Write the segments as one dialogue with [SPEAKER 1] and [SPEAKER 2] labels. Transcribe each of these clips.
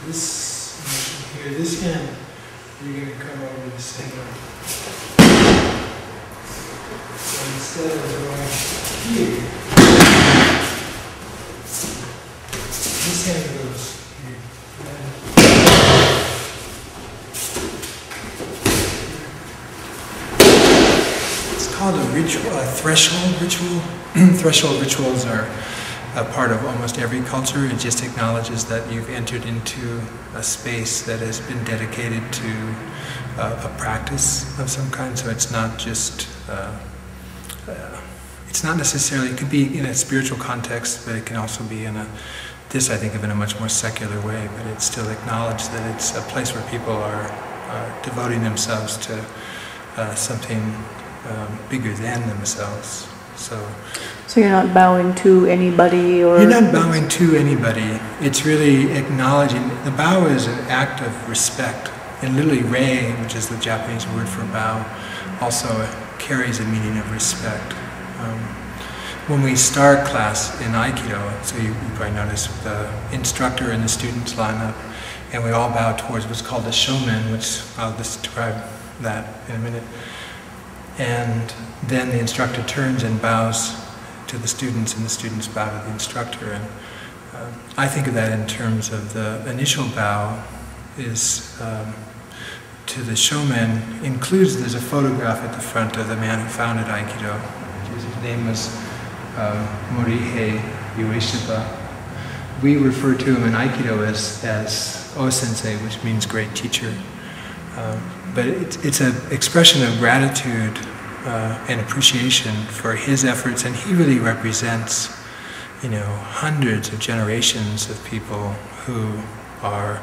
[SPEAKER 1] this motion here, this hand, you're going to come over the center. So instead of going here, this hand goes here. It's called a ritual, a threshold ritual. Threshold rituals are a part of almost every culture. It just acknowledges that you've entered into a space that has been dedicated to a practice of some kind. So it's not just, it's not necessarily, it could be in a spiritual context, but it can also be in this I think of in a much more secular way, but it's still acknowledged that it's a place where people are devoting themselves to something bigger than themselves. So
[SPEAKER 2] you're not bowing to anybody, or
[SPEAKER 1] you're not bowing to anybody. It's really acknowledging. The bow is an act of respect, and literally "rei," which is the Japanese word for bow, also carries a meaning of respect. When we start class in Aikido, so you probably notice the instructor and the students line up, and we all bow towards what's called the shomen, which I'll describe that in a minute. And then the instructor turns and bows to the students, and the students bow to the instructor. And I think of that in terms of the initial bow is to the shomen includes, there's a photograph at the front of the man who founded Aikido. His name was Morihei Ueshiba. We refer to him in Aikido as O-sensei, which means great teacher. But it's an expression of gratitude and appreciation for his efforts, and he really represents, hundreds of generations of people who are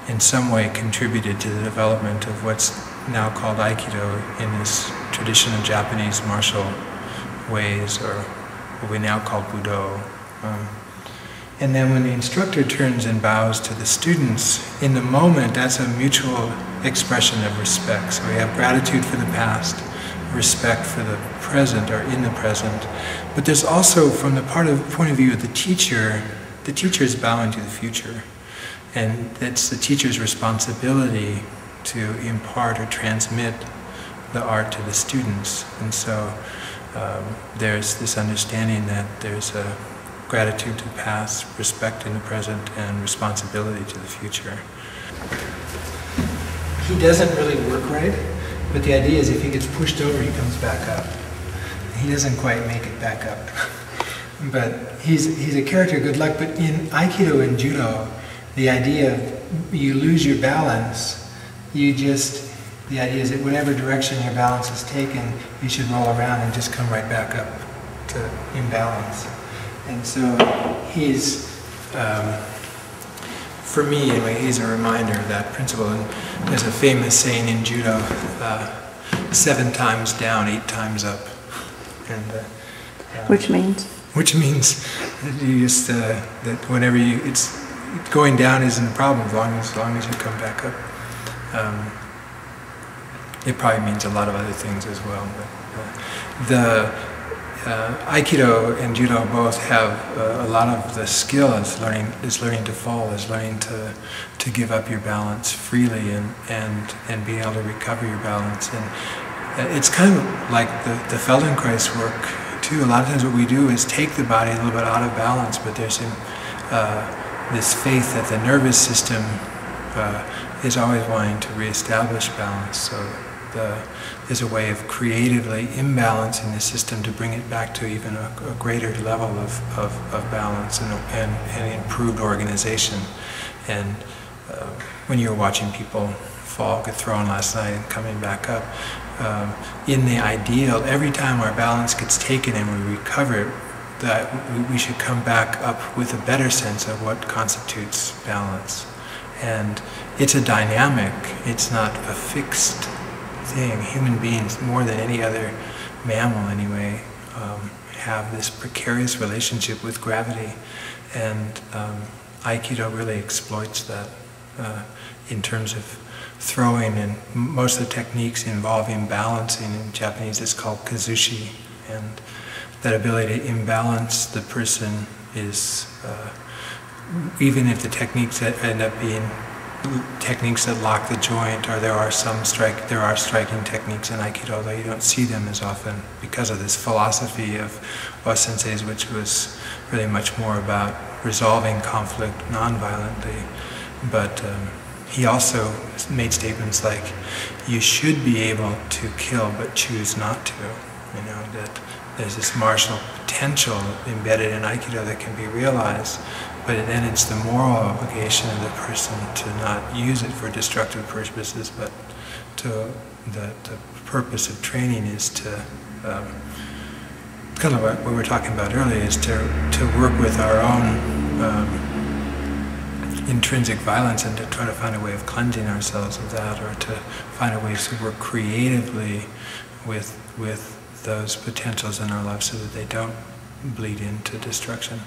[SPEAKER 1] in some way contributed to the development of what's now called Aikido in this tradition of Japanese martial ways, or what we now call Budo. And then when the instructor turns and bows to the students, in the moment, that's a mutual expression of respect. So we have gratitude for the past, respect for the present, or in the present. But there's also, from the point of view of the teacher is bowing to the future. And it's the teacher's responsibility to impart or transmit the art to the students. And so there's this understanding that there's a gratitude to the past, respect in the present, and responsibility to the future. He doesn't really work right, but the idea is if he gets pushed over, he comes back up. He doesn't quite make it back up. But he's a character of good luck. But in Aikido and Judo, the idea of you lose your balance, the idea is that whatever direction your balance is taken, you should roll around and just come right back up to imbalance. And so he's, for me anyway, he's a reminder of that principle. And there's a famous saying in Judo, 7 times down, 8 times up. And,
[SPEAKER 2] which means? Which means
[SPEAKER 1] that you just, that whenever it's going down isn't a problem as long as you come back up. It probably means a lot of other things as well. But Aikido and Judo both have a lot of the skill is learning to fall, is learning to give up your balance freely and being able to recover your balance. And it's kind of like the Feldenkrais work too. A lot of times what we do is take the body a little bit out of balance, but there's this faith that the nervous system is always wanting to reestablish balance. So there's a way of creatively imbalancing the system to bring it back to even a greater level of balance and improved organization. And when you were watching people fall, get thrown last night and coming back up, in the ideal, every time our balance gets taken and we recover it, that we should come back up with a better sense of what constitutes balance. And it's a dynamic, it's not a fixed thing. Human beings, more than any other mammal anyway, have this precarious relationship with gravity, and Aikido really exploits that in terms of throwing, and most of the techniques involving balancing. In Japanese it's called kazushi, and that ability to imbalance the person is, even if the techniques end up being techniques that lock the joint, or there are striking techniques in Aikido, though you don't see them as often because of this philosophy of Sensei's, which was really much more about resolving conflict non-violently. But he also made statements like, you should be able to kill but choose not to. You know, that there's this martial potential embedded in Aikido that can be realized, but then it's the moral obligation of the person to not use it for destructive purposes, but to the purpose of training is to, kind of what we were talking about earlier, is to work with our own intrinsic violence and to try to find a way of cleansing ourselves of that, or to find a way to work creatively with those potentials in our lives so that they don't bleed into destruction.